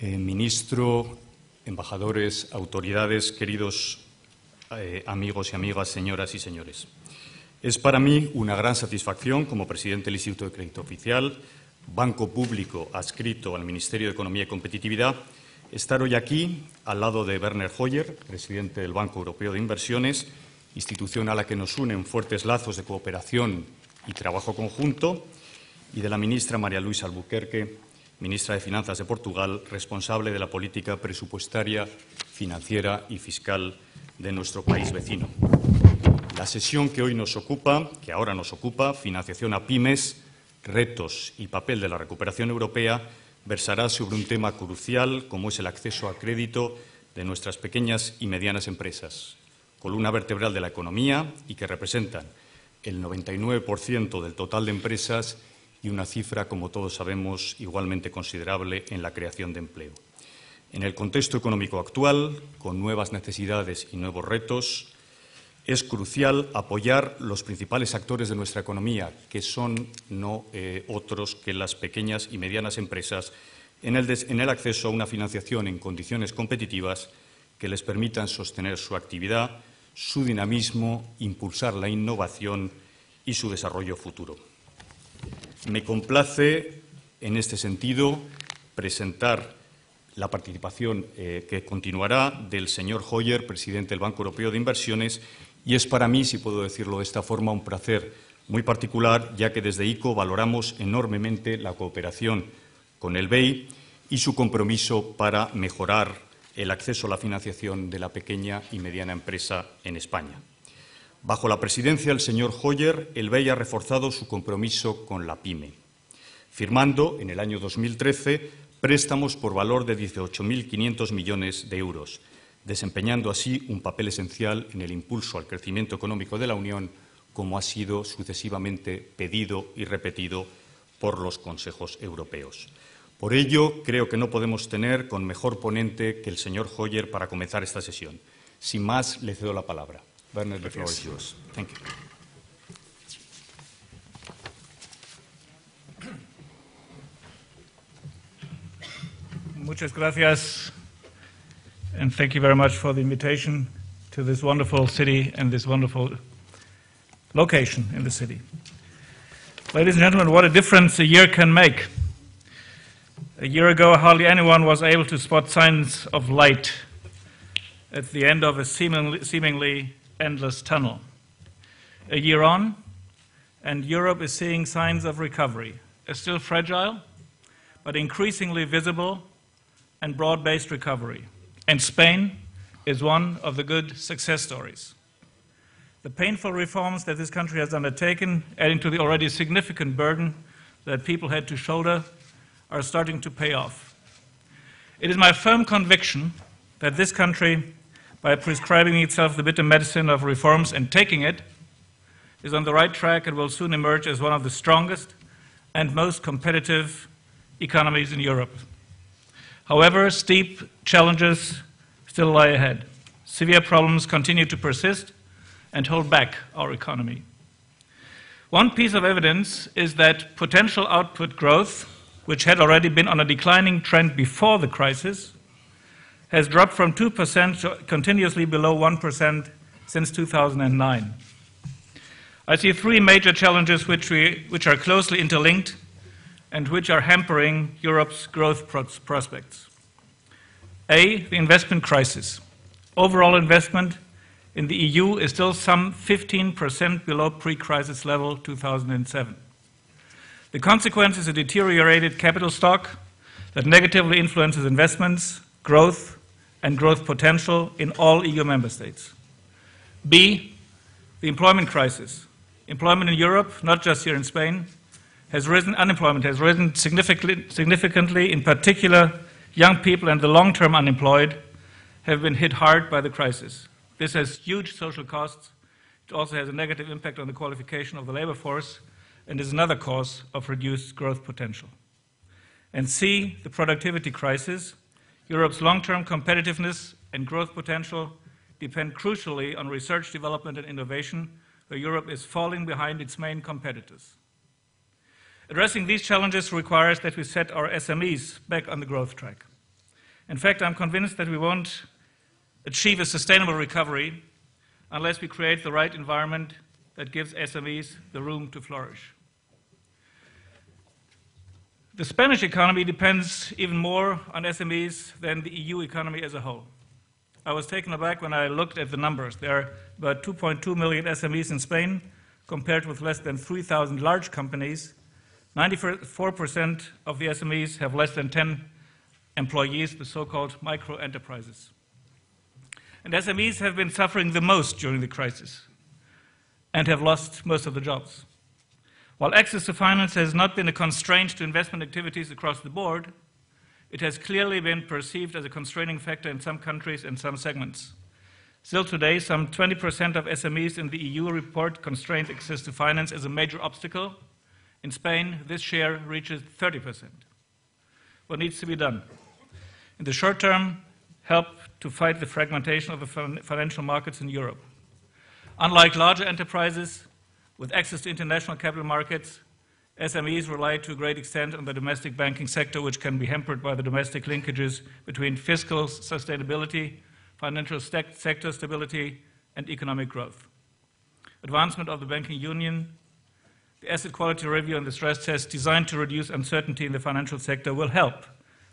Ministro, embajadores, autoridades, queridos amigos y amigas, señoras y señores. Es para mí una gran satisfacción, como presidente del Instituto de Crédito Oficial, banco público adscrito al Ministerio de Economía y Competitividad, estar hoy aquí al lado de Werner Hoyer, presidente del Banco Europeo de Inversiones, institución a la que nos unen fuertes lazos de cooperación y trabajo conjunto, y de la ministra Maria Luís Albuquerque, ministra de Finanzas de Portugal, responsable de la política presupuestaria, financiera y fiscal de nuestro país vecino. La sesión que ahora nos ocupa, Financiación a pymes, Retos y papel de la recuperación europea, versará sobre un tema crucial como es el acceso a crédito de nuestras pequeñas y medianas empresas, columna vertebral de la economía y que representan el 99% del total de empresas y una cifra, como todos sabemos, igualmente considerable en la creación de empleo. En el contexto económico actual, con nuevas necesidades y nuevos retos, es crucial apoyar los principales actores de nuestra economía, que son no otros que las pequeñas y medianas empresas, en el acceso a una financiación en condiciones competitivas que les permitan sostener su actividad, su dinamismo, impulsar la innovación y su desarrollo futuro. Me complace, en este sentido, presentar la participación que continuará del señor Hoyer, presidente del Banco Europeo de Inversiones, y es para mí, si puedo decirlo de esta forma, un placer muy particular, ya que desde ICO valoramos enormemente la cooperación con el BEI y su compromiso para mejorar el acceso a la financiación de la pequeña y mediana empresa en España. Bajo la presidencia del señor Hoyer, el BEI ha reforzado su compromiso con la pyme, firmando en el año 2013 préstamos por valor de 18.500 millones de euros, desempeñando así un papel esencial en el impulso al crecimiento económico de la Unión, como ha sido sucesivamente pedido y repetido por los consejos europeos. Por ello, creo que no podemos tener con mejor ponente que el señor Hoyer para comenzar esta sesión. Sin más, le cedo la palabra. Werner, the floor is yours. Thank you. Muchas gracias, and thank you very much for the invitation to this wonderful city and this wonderful location in the city. Ladies and gentlemen, what a difference a year can make. A year ago, hardly anyone was able to spot signs of light at the end of a seemingly endless tunnel. A year on, and Europe is seeing signs of recovery, a still fragile, but increasingly visible and broad-based recovery. And Spain is one of the good success stories. The painful reforms that this country has undertaken, adding to the already significant burden that people had to shoulder, are starting to pay off. It is my firm conviction that this country, by prescribing itself the bitter medicine of reforms and taking it, is on the right track and will soon emerge as one of the strongest and most competitive economies in Europe. However, steep challenges still lie ahead. Severe problems continue to persist and hold back our economy. One piece of evidence is that potential output growth, which had already been on a declining trend before the crisis, has dropped from 2% to continuously below 1% since 2009. I see three major challenges which are closely interlinked and which are hampering Europe's growth prospects. A, the investment crisis. Overall investment in the EU is still some 15% below pre-crisis level 2007. The consequence is a deteriorated capital stock that negatively influences investments, growth, and growth potential in all EU member states. B, the employment crisis. Employment in Europe, not just here in Spain, unemployment has risen significantly. In particular, young people and the long-term unemployed have been hit hard by the crisis. This has huge social costs. It also has a negative impact on the qualification of the labor force and is another cause of reduced growth potential. And C, the productivity crisis. Europe's long-term competitiveness and growth potential depend crucially on research, development, and innovation, where Europe is falling behind its main competitors. Addressing these challenges requires that we set our SMEs back on the growth track. In fact, I'm convinced that we won't achieve a sustainable recovery unless we create the right environment that gives SMEs the room to flourish. The Spanish economy depends even more on SMEs than the EU economy as a whole. I was taken aback when I looked at the numbers. There are about 2.2 million SMEs in Spain, compared with less than 3,000 large companies. 94% of the SMEs have less than 10 employees, the so-called micro enterprises. And SMEs have been suffering the most during the crisis and have lost most of the jobs. While access to finance has not been a constraint to investment activities across the board, it has clearly been perceived as a constraining factor in some countries and some segments. Still today, some 20% of SMEs in the EU report constrained access to finance as a major obstacle. In Spain, this share reaches 30%. What needs to be done? In the short term, help to fight the fragmentation of the financial markets in Europe. Unlike larger enterprises with access to international capital markets, SMEs rely to a great extent on the domestic banking sector, which can be hampered by the domestic linkages between fiscal sustainability, financial sector stability, and economic growth. Advancement of the banking union, the asset quality review, and the stress test designed to reduce uncertainty in the financial sector will help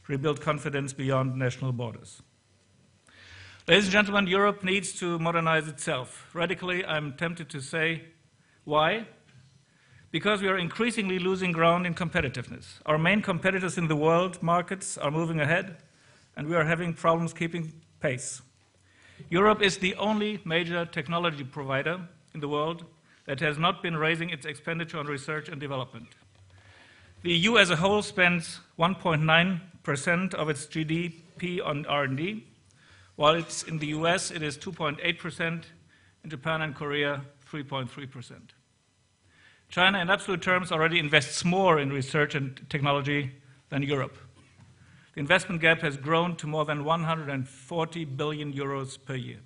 rebuild confidence beyond national borders. Ladies and gentlemen, Europe needs to modernize itself. Radically, I'm tempted to say, why? Because we are increasingly losing ground in competitiveness. Our main competitors in the world markets are moving ahead, and we are having problems keeping pace. Europe is the only major technology provider in the world that has not been raising its expenditure on research and development. The EU as a whole spends 1.9% of its GDP on R&D, while it's in the US it is 2.8%, in Japan and Korea 3.3%. China, in absolute terms, already invests more in research and technology than Europe. The investment gap has grown to more than 140 billion euros per year.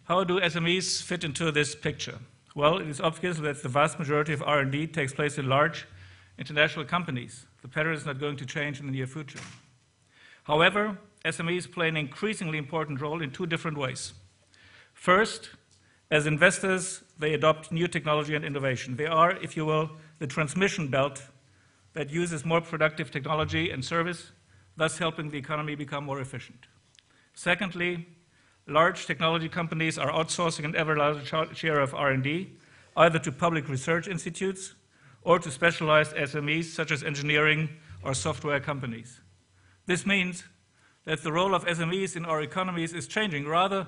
How do SMEs fit into this picture? Well, it is obvious that the vast majority of R&D takes place in large international companies. The pattern is not going to change in the near future. However, SMEs play an increasingly important role in two different ways. First, as investors, they adopt new technology and innovation. They are, if you will, the transmission belt that uses more productive technology and service, thus helping the economy become more efficient. Secondly, large technology companies are outsourcing an ever larger share of R&D, either to public research institutes or to specialized SMEs, such as engineering or software companies. This means that the role of SMEs in our economies is changing. Rather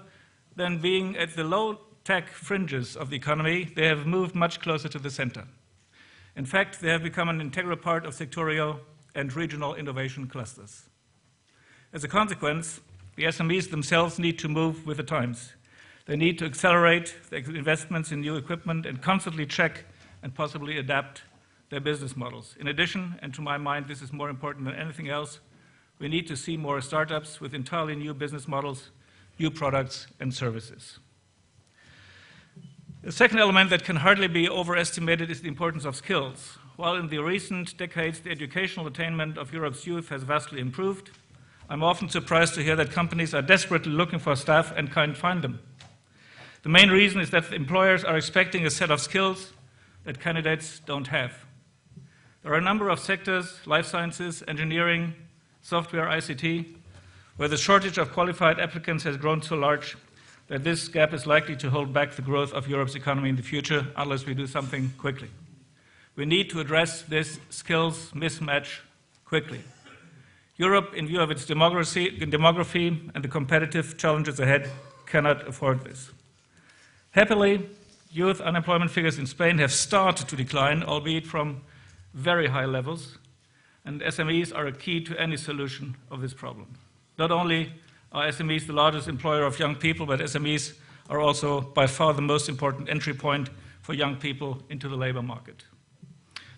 than being at the low-tech fringes of the economy, they have moved much closer to the center. In fact, they have become an integral part of sectorial and regional innovation clusters. As a consequence, the SMEs themselves need to move with the times. They need to accelerate their investments in new equipment and constantly check and possibly adapt their business models. In addition, and to my mind this is more important than anything else, we need to see more startups with entirely new business models, new products and services. The second element that can hardly be overestimated is the importance of skills. While in the recent decades the educational attainment of Europe's youth has vastly improved, I'm often surprised to hear that companies are desperately looking for staff and can't find them. The main reason is that employers are expecting a set of skills that candidates don't have. There are a number of sectors, life sciences, engineering, software, ICT, where the shortage of qualified applicants has grown so large that this gap is likely to hold back the growth of Europe's economy in the future unless we do something quickly. We need to address this skills mismatch quickly. Europe, in view of its demography and the competitive challenges ahead, cannot afford this. Happily, youth unemployment figures in Spain have started to decline, albeit from very high levels, and SMEs are a key to any solution of this problem. Not only are SMEs the largest employer of young people, but SMEs are also by far the most important entry point for young people into the labor market.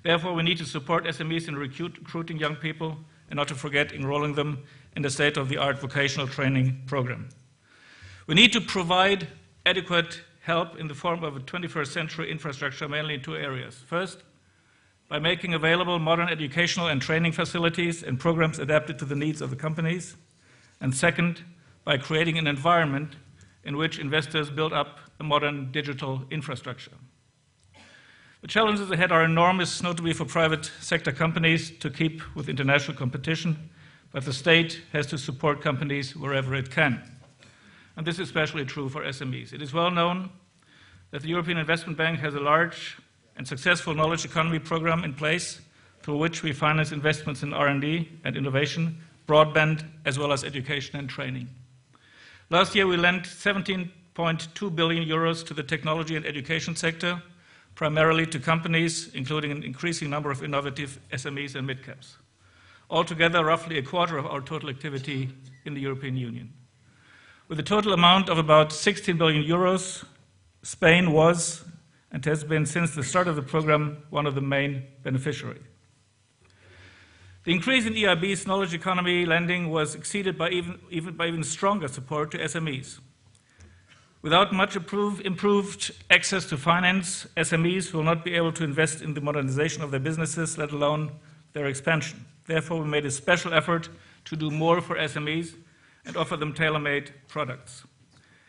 Therefore, we need to support SMEs in recruiting young people and not to forget enrolling them in the state-of-the-art vocational training program. We need to provide adequate help in the form of a 21st century infrastructure, mainly in two areas. First, by making available modern educational and training facilities and programs adapted to the needs of the companies. And second, by creating an environment in which investors build up a modern digital infrastructure. The challenges ahead are enormous, notably for private sector companies to keep with international competition, but the state has to support companies wherever it can. And this is especially true for SMEs. It is well known that the European Investment Bank has a large and successful knowledge economy program in place through which we finance investments in R&D and innovation, broadband, as well as education and training. Last year, we lent 17.2 billion euros to the technology and education sector, primarily to companies, including an increasing number of innovative SMEs and mid-caps. Altogether, roughly a quarter of our total activity in the European Union. With a total amount of about 16 billion euros, Spain was and has been since the start of the program one of the main beneficiaries. The increase in EIB's knowledge economy lending was exceeded by even stronger support to SMEs. Without much improved access to finance, SMEs will not be able to invest in the modernization of their businesses, let alone their expansion. Therefore, we made a special effort to do more for SMEs and offer them tailor-made products.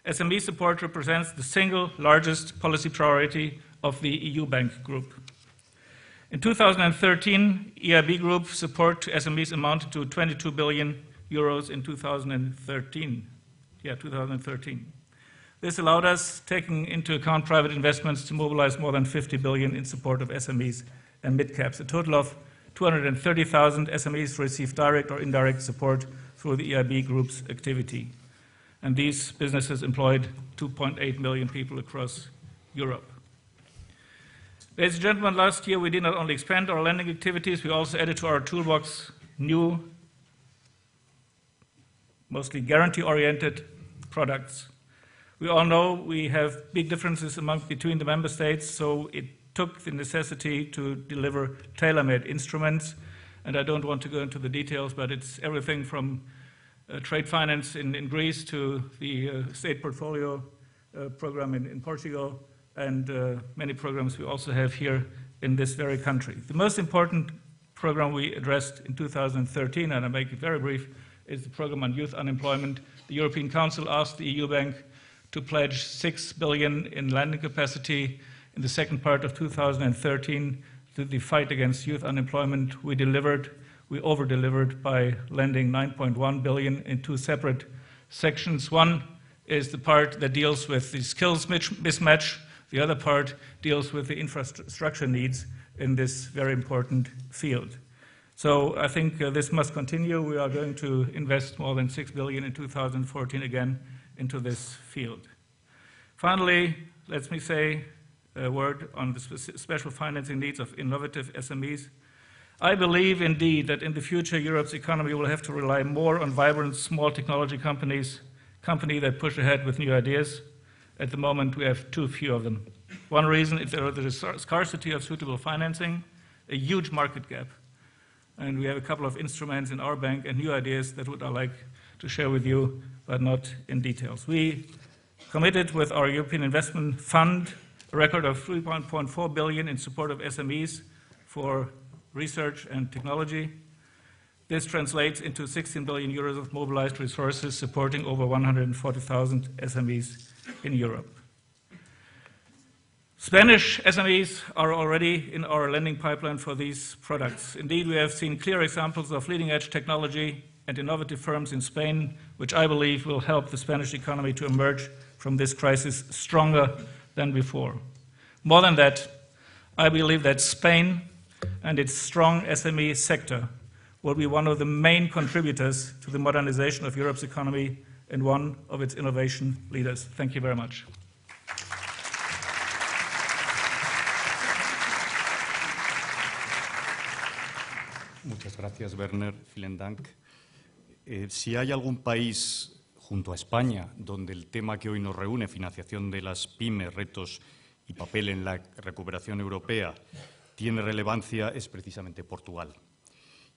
SME support represents the single largest policy priority of the EU Bank Group. In 2013, EIB Group support to SMEs amounted to 22 billion euros in 2013. This allowed us, taking into account private investments, to mobilize more than 50 billion in support of SMEs and mid-caps. A total of 230,000 SMEs received direct or indirect support through the EIB Group's activity. And these businesses employed 2.8 million people across Europe. Ladies and gentlemen, last year we did not only expand our lending activities, we also added to our toolbox new, mostly guarantee-oriented products. We all know we have big differences between the member states, so it took the necessity to deliver tailor-made instruments. And I don't want to go into the details, but it's everything from trade finance in Greece to the state portfolio program in Portugal, and many programs we also have here in this very country. The most important program we addressed in 2013, and I'll make it very brief, is the program on youth unemployment. The European Council asked the EU Bank to pledge 6 billion in lending capacity in the second part of 2013 to the fight against youth unemployment. We over-delivered by lending 9.1 billion in two separate sections. One is the part that deals with the skills mismatch. The other part deals with the infrastructure needs in this very important field. So I think this must continue. We are going to invest more than 6 billion in 2014 again into this field. Finally, let me say a word on the special financing needs of innovative SMEs. I believe indeed that in the future Europe's economy will have to rely more on vibrant small technology companies that push ahead with new ideas. At the moment we have too few of them. One reason is there is scarcity of suitable financing, a huge market gap. And we have a couple of instruments in our bank and new ideas that I like to share with you, but not in details. We committed with our European Investment Fund a record of 3.4 billion in support of SMEs for research and technology. This translates into 16 billion euros of mobilized resources supporting over 140,000 SMEs in Europe. Spanish SMEs are already in our lending pipeline for these products. Indeed, we have seen clear examples of leading-edge technology and innovative firms in Spain, which I believe will help the Spanish economy to emerge from this crisis stronger than before. More than that, I believe that Spain and its strong SME sector will be one of the main contributors to the modernization of Europe's economy and one of its innovation leaders. Thank you very much. Muchas gracias, Werner. Vielen Dank. Si hay algún país junto a España donde el tema que hoy nos reúne, financiación de las pymes, retos y papel en la recuperación europea, tiene relevancia, es precisamente Portugal.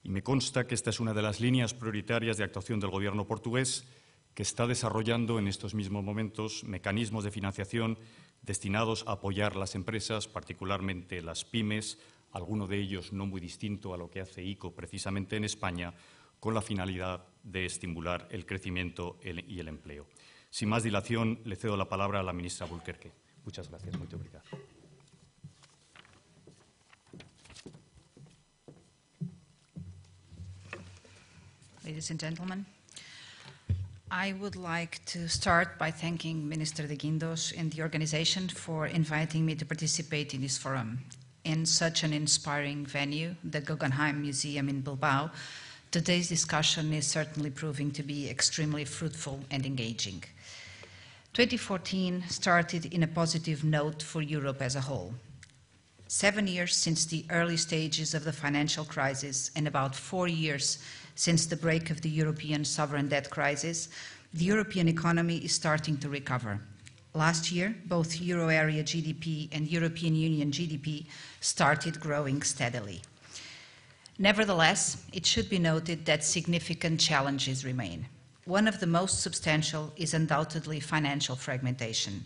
Y me consta que esta es una de las líneas prioritarias de actuación del Gobierno portugués, que está desarrollando en estos mismos momentos mecanismos de financiación destinados a apoyar las empresas, particularmente las pymes, alguno de ellos no muy distinto a lo que hace ICO precisamente en España, con la finalidad de estimular el crecimiento y el empleo. Sin más dilación, le cedo la palabra a la ministra Albuquerque. Muchas gracias. Muito obrigado. Ladies and gentlemen, I would like to start by thanking Minister de Guindos and the organization for inviting me to participate in this forum. In such an inspiring venue, the Guggenheim Museum in Bilbao, today's discussion is certainly proving to be extremely fruitful and engaging. 2014 started in a positive note for Europe as a whole. 7 years since the early stages of the financial crisis and about 4 years since the break of the European sovereign debt crisis, the European economy is starting to recover. Last year, both Euro area GDP and European Union GDP started growing steadily. Nevertheless, it should be noted that significant challenges remain. One of the most substantial is undoubtedly financial fragmentation,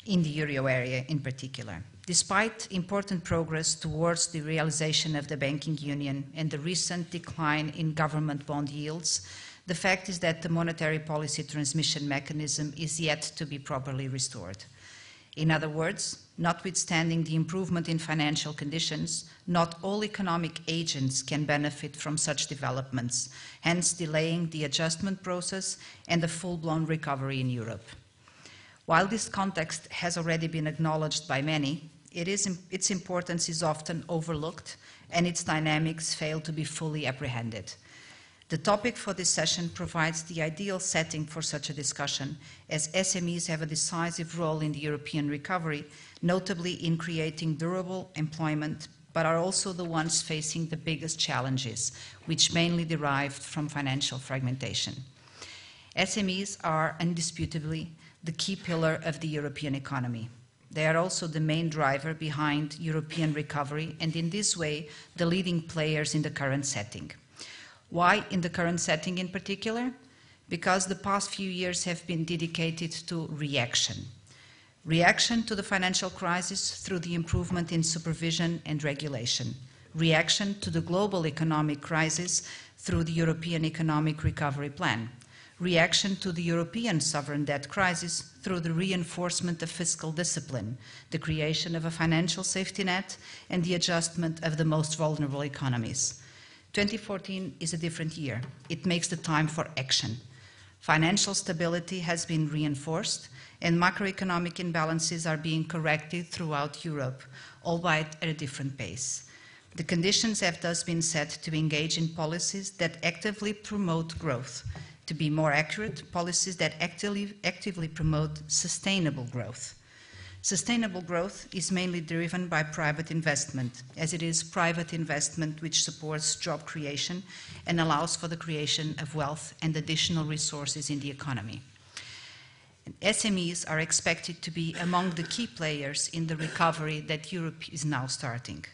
in the euro area in particular. Despite important progress towards the realization of the banking union and the recent decline in government bond yields, the fact is that the monetary policy transmission mechanism is yet to be properly restored. In other words, notwithstanding the improvement in financial conditions, not all economic agents can benefit from such developments, hence delaying the adjustment process and the full-blown recovery in Europe. While this context has already been acknowledged by many, its importance is often overlooked and its dynamics fail to be fully apprehended. The topic for this session provides the ideal setting for such a discussion, as SMEs have a decisive role in the European recovery, notably in creating durable employment, but are also the ones facing the biggest challenges, which mainly derive from financial fragmentation. SMEs are indisputably the key pillar of the European economy. They are also the main driver behind European recovery, and in this way, the leading players in the current setting. Why in the current setting in particular? Because the past few years have been dedicated to reaction. Reaction to the financial crisis through the improvement in supervision and regulation. Reaction to the global economic crisis through the European Economic Recovery Plan. Reaction to the European sovereign debt crisis through the reinforcement of fiscal discipline, the creation of a financial safety net, and the adjustment of the most vulnerable economies. 2014 is a different year. It makes the time for action. Financial stability has been reinforced, and macroeconomic imbalances are being corrected throughout Europe, albeit at a different pace. The conditions have thus been set to engage in policies that actively promote growth. To be more accurate, policies that actively promote sustainable growth. Sustainable growth is mainly driven by private investment, as it is private investment which supports job creation and allows for the creation of wealth and additional resources in the economy. And SMEs are expected to be among the key players in the recovery that Europe is now starting.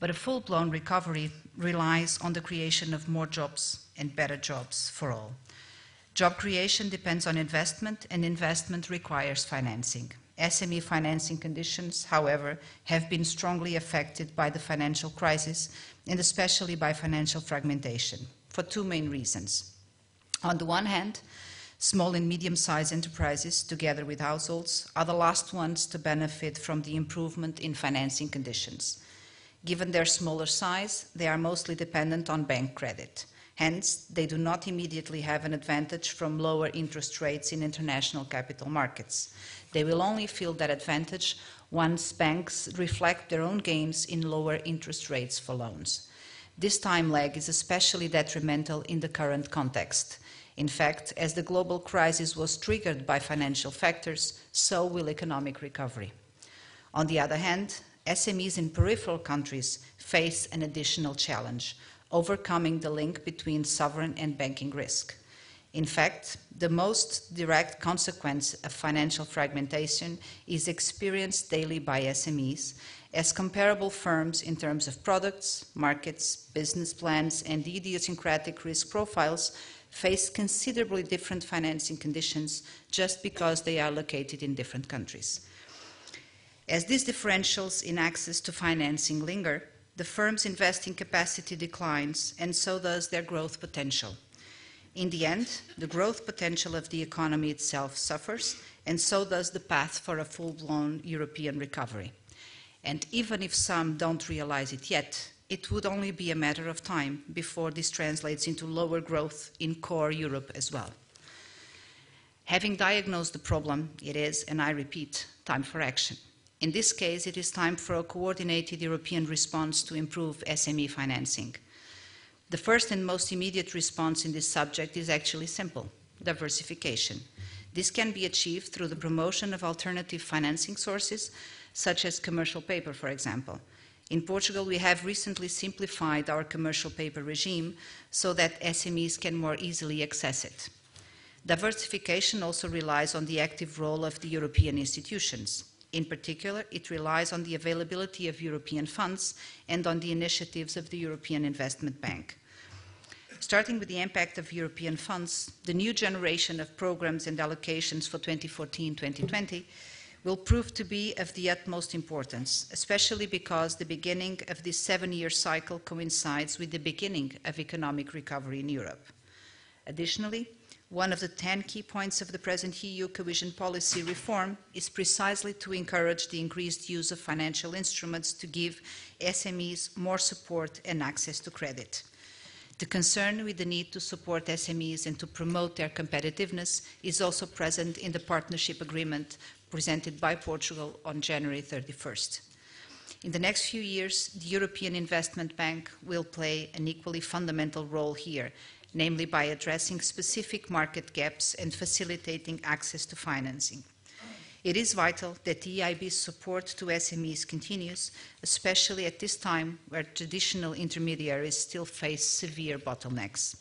But a full-blown recovery relies on the creation of more jobs and better jobs for all. Job creation depends on investment, and investment requires financing. SME financing conditions, however, have been strongly affected by the financial crisis and especially by financial fragmentation for two main reasons. On the one hand, small and medium-sized enterprises, together with households, are the last ones to benefit from the improvement in financing conditions. Given their smaller size, they are mostly dependent on bank credit. Hence, they do not immediately have an advantage from lower interest rates in international capital markets. They will only feel that advantage once banks reflect their own gains in lower interest rates for loans. This time lag is especially detrimental in the current context. In fact, as the global crisis was triggered by financial factors, so will economic recovery. On the other hand, SMEs in peripheral countries face an additional challenge, overcoming the link between sovereign and banking risk. In fact, the most direct consequence of financial fragmentation is experienced daily by SMEs, as comparable firms in terms of products, markets, business plans, and idiosyncratic risk profiles face considerably different financing conditions just because they are located in different countries. As these differentials in access to financing linger, the firm's investing capacity declines, and so does their growth potential. In the end, the growth potential of the economy itself suffers, and so does the path for a full-blown European recovery. And even if some don't realize it yet, it would only be a matter of time before this translates into lower growth in core Europe as well. Having diagnosed the problem, it is, and I repeat, time for action. In this case, it is time for a coordinated European response to improve SME financing. The first and most immediate response in this subject is actually simple: diversification. This can be achieved through the promotion of alternative financing sources, such as commercial paper, for example. In Portugal, we have recently simplified our commercial paper regime so that SMEs can more easily access it. Diversification also relies on the active role of the European institutions. In particular, it relies on the availability of European funds and on the initiatives of the European Investment Bank. Starting with the impact of European funds, the new generation of programs and allocations for 2014-2020 will prove to be of the utmost importance, especially because the beginning of this 7-year cycle coincides with the beginning of economic recovery in Europe. Additionally, one of the 10 key points of the present EU cohesion policy reform is precisely to encourage the increased use of financial instruments to give SMEs more support and access to credit. The concern with the need to support SMEs and to promote their competitiveness is also present in the partnership agreement presented by Portugal on January 31st. In the next few years, the European Investment Bank will play an equally fundamental role here, namely by addressing specific market gaps and facilitating access to financing. It is vital that the EIB's support to SMEs continues, especially at this time where traditional intermediaries still face severe bottlenecks.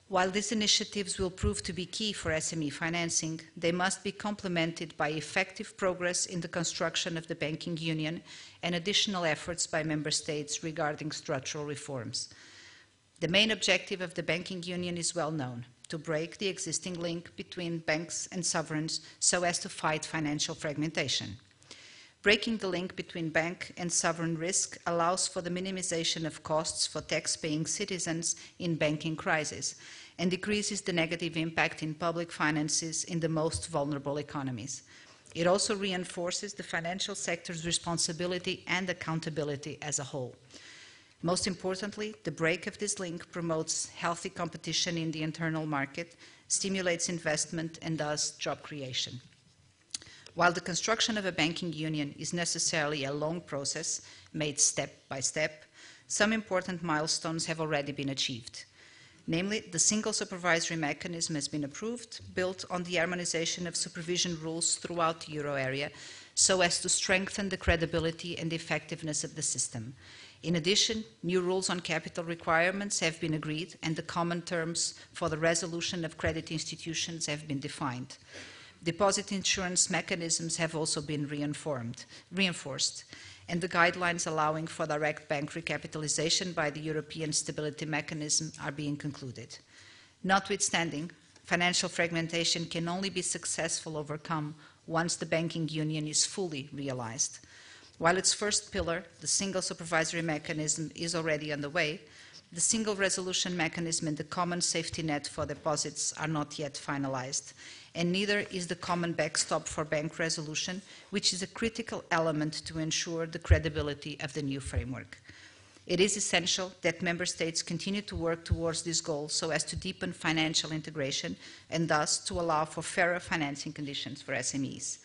While these initiatives will prove to be key for SME financing, they must be complemented by effective progress in the construction of the banking union and additional efforts by member states regarding structural reforms. The main objective of the banking union is well known: to break the existing link between banks and sovereigns so as to fight financial fragmentation. Breaking the link between bank and sovereign risk allows for the minimization of costs for tax-paying citizens in banking crisis and decreases the negative impact in public finances in the most vulnerable economies. It also reinforces the financial sector's responsibility and accountability as a whole. Most importantly, the break of this link promotes healthy competition in the internal market, stimulates investment, and thus job creation. While the construction of a banking union is necessarily a long process, made step by step, some important milestones have already been achieved. Namely, the single supervisory mechanism has been approved, built on the harmonization of supervision rules throughout the euro area, so as to strengthen the credibility and effectiveness of the system. In addition, new rules on capital requirements have been agreed, and the common terms for the resolution of credit institutions have been defined. Deposit insurance mechanisms have also been reinforced, and the guidelines allowing for direct bank recapitalization by the European Stability Mechanism are being concluded. Notwithstanding, financial fragmentation can only be successfully overcome once the banking union is fully realized. While its first pillar, the single supervisory mechanism, is already underway, the single resolution mechanism and the common safety net for deposits are not yet finalized, and neither is the common backstop for bank resolution, which is a critical element to ensure the credibility of the new framework. It is essential that member states continue to work towards this goal so as to deepen financial integration and thus to allow for fairer financing conditions for SMEs.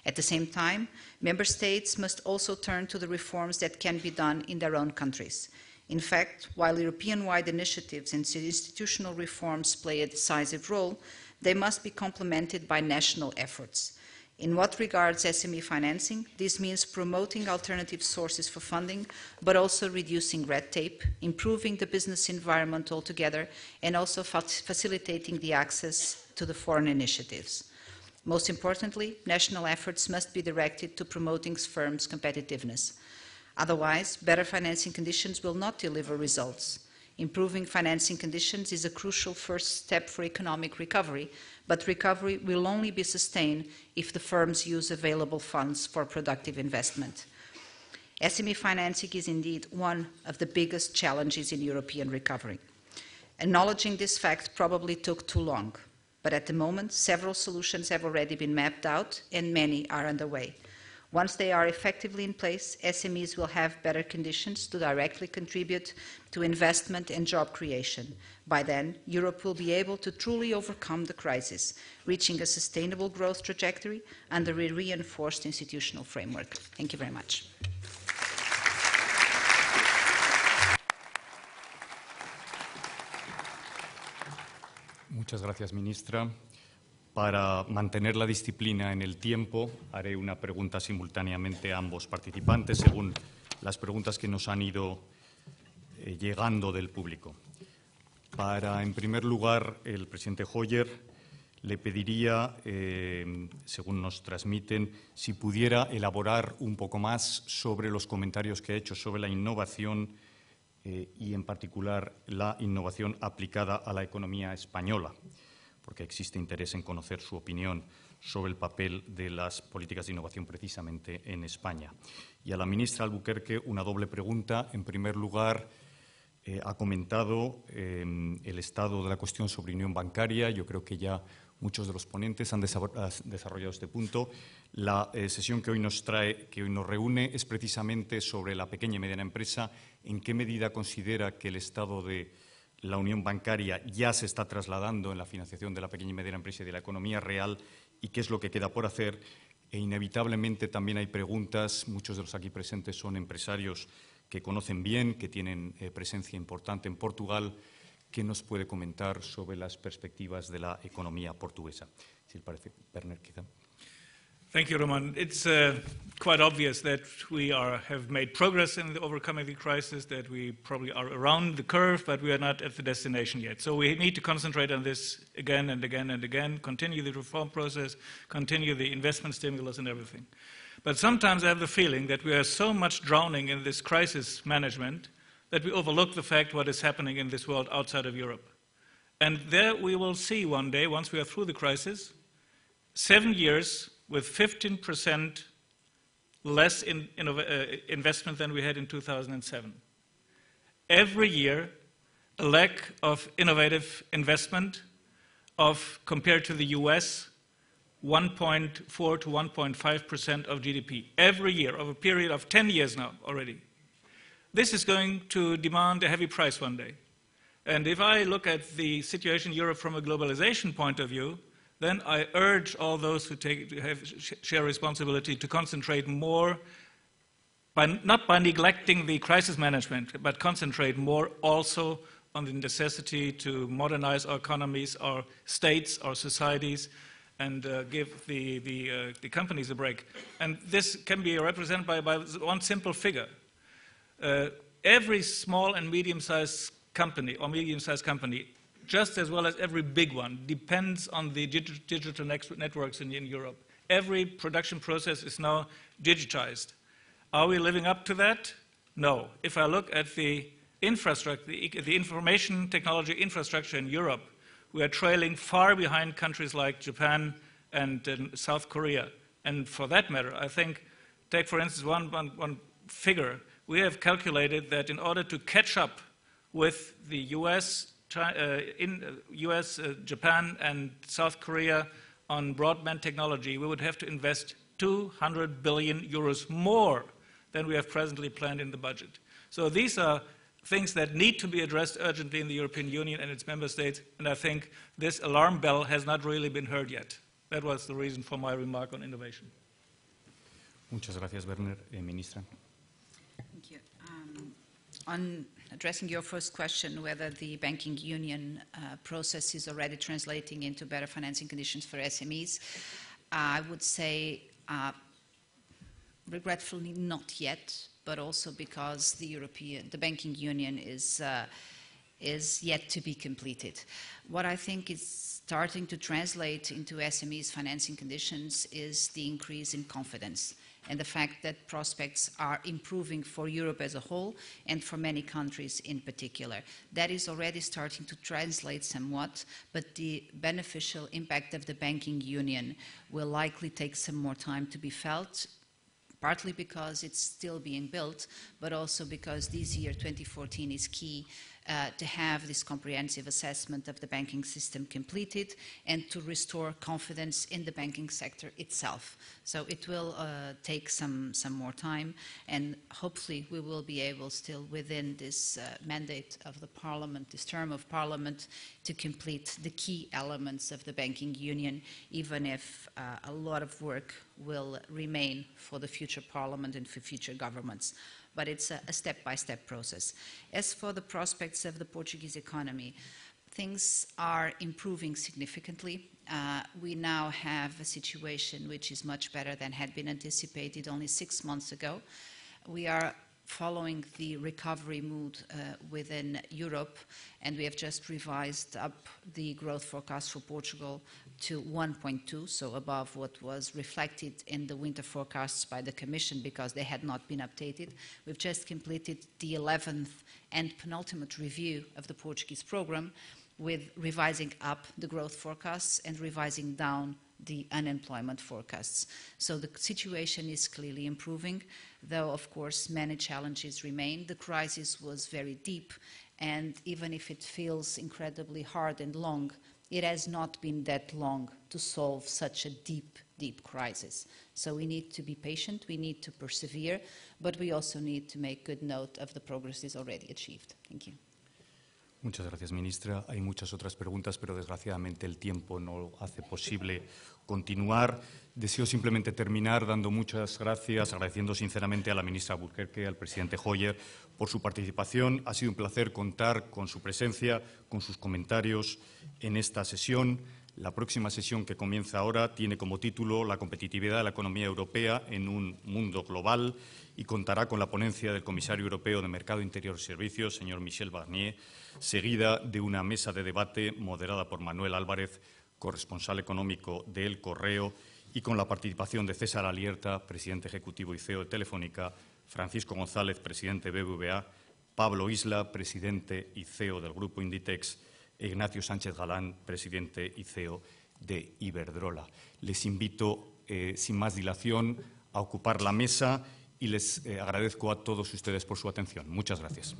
At the same time, member states must also turn to the reforms that can be done in their own countries. In fact, while European-wide initiatives and institutional reforms play a decisive role, they must be complemented by national efforts. In what regards SME financing, this means promoting alternative sources for funding, but also reducing red tape, improving the business environment altogether, and also facilitating the access to the foreign initiatives. Most importantly, national efforts must be directed to promoting firms' competitiveness. Otherwise, better financing conditions will not deliver results. Improving financing conditions is a crucial first step for economic recovery, but recovery will only be sustained if the firms use available funds for productive investment. SME financing is indeed one of the biggest challenges in European recovery. Acknowledging this fact probably took too long, but at the moment, several solutions have already been mapped out and many are underway. Once they are effectively in place, SMEs will have better conditions to directly contribute to investment and job creation. By then, Europe will be able to truly overcome the crisis, reaching a sustainable growth trajectory under a reinforced institutional framework. Thank you very much. Muchas gracias, ministra. Para mantener la disciplina en el tiempo, haré una pregunta simultáneamente a ambos participantes, según las preguntas que nos han ido llegando del público. En primer lugar, el presidente Hoyer le pediría, según nos transmiten, si pudiera elaborar un poco más sobre los comentarios que ha hecho sobre la innovación y, en particular, la innovación aplicada a la economía española, porque existe interés en conocer su opinión sobre el papel de las políticas de innovación precisamente en España. Y a la ministra Albuquerque una doble pregunta. En primer lugar, ha comentado el estado de la cuestión sobre unión bancaria. Yo creo que ya muchos de los ponentes han desarrollado este punto. La sesión que hoy nos reúne es precisamente sobre la pequeña y mediana empresa. ¿En qué medida considera que el estado de la unión bancaria ya se está trasladando en la financiación de la pequeña y mediana empresa y de la economía real, y qué es lo que queda por hacer? E inevitablemente también hay preguntas. Muchos de los aquí presentes son empresarios que conocen bien, que tienen presencia importante en Portugal. ¿Qué nos puede comentar sobre las perspectivas de la economía portuguesa? Si le parece, Werner, quizá. Thank you, Roman. It's quite obvious that we have made progress in overcoming the crisis, that we probably are around the curve, but we are not at the destination yet. So we need to concentrate on this again and again and again, continue the reform process, continue the investment stimulus and everything. But sometimes I have the feeling that we are so much drowning in this crisis management that we overlook the fact what is happening in this world outside of Europe. And there we will see one day, once we are through the crisis, 7 years with 15% less investment than we had in 2007. Every year, a lack of innovative investment compared to the US, 1.4 to 1.5% of GDP. Every year, over a period of 10 years now already. This is going to demand a heavy price one day. And if I look at the situation in Europe from a globalization point of view, then I urge all those who share responsibility to concentrate more, not by neglecting the crisis management, but concentrate more also on the necessity to modernize our economies, our states, our societies, and give the companies a break. And this can be represented by one simple figure. Every small and medium-sized company, just as well as every big one, depends on the digital networks in Europe. Every production process is now digitized. Are we living up to that? No. If I look at the infrastructure, the information technology infrastructure in Europe, we are trailing far behind countries like Japan and South Korea. And for that matter, I think, take for instance one figure. We have calculated that in order to catch up with the US, Japan, and South Korea on broadband technology, we would have to invest 200 billion euros more than we have presently planned in the budget. So these are things that need to be addressed urgently in the European Union and its member states, and I think this alarm bell has not really been heard yet. That was the reason for my remark on innovation. Muchas gracias, Werner. Ministra. Thank you. On addressing your first question, whether the banking union process is already translating into better financing conditions for SMEs, I would say regretfully not yet, but also because the banking union is yet to be completed. What I think is starting to translate into SMEs financing conditions is the increase in confidence. and the fact that prospects are improving for Europe as a whole and for many countries in particular. That is already starting to translate somewhat, but the beneficial impact of the banking union will likely take some more time to be felt, partly because it's still being built, but also because this year, 2014, is key to have this comprehensive assessment of the banking system completed and to restore confidence in the banking sector itself. So it will take some more time, and hopefully we will be able still within this mandate of the Parliament, this term of Parliament, to complete the key elements of the banking union, even if a lot of work will remain for the future Parliament and for future governments. But it's a step-by-step process. As for the prospects of the Portuguese economy, things are improving significantly. We now have a situation which is much better than had been anticipated only 6 months ago. We are following the recovery mood within Europe, and we have just revised up the growth forecast for Portugal to 1.2, so above what was reflected in the winter forecasts by the Commission because they had not been updated. We've just completed the 11th and penultimate review of the Portuguese program, with revising up the growth forecasts and revising down the unemployment forecasts. So the situation is clearly improving, though of course many challenges remain. The crisis was very deep, and even if it feels incredibly hard and long, it has not been that long to solve such a deep crisis. So we need to be patient, we need to persevere, but we also need to make good note of the progress already achieved. Thank you. Muchas gracias, ministra. Hay muchas otras preguntas, pero desgraciadamente el tiempo no hace posible continuar. Deseo simplemente terminar dando muchas gracias, agradeciendo sinceramente a la ministra Albuquerque, al presidente Hoyer, por su participación. Ha sido un placer contar con su presencia, con sus comentarios en esta sesión. La próxima sesión, que comienza ahora, tiene como título La competitividad de la economía europea en un mundo global, y contará con la ponencia del comisario europeo de Mercado Interior y Servicios, señor Michel Barnier, seguida de una mesa de debate moderada por Manuel Álvarez, corresponsal económico de El Correo, y con la participación de César Alierta, presidente ejecutivo y CEO de Telefónica, Francisco González, presidente de BBVA, Pablo Isla, presidente y CEO del Grupo Inditex, e Ignacio Sánchez Galán, presidente y CEO de Iberdrola. Les invito, sin más dilación, a ocupar la mesa y les agradezco a todos ustedes por su atención. Muchas gracias.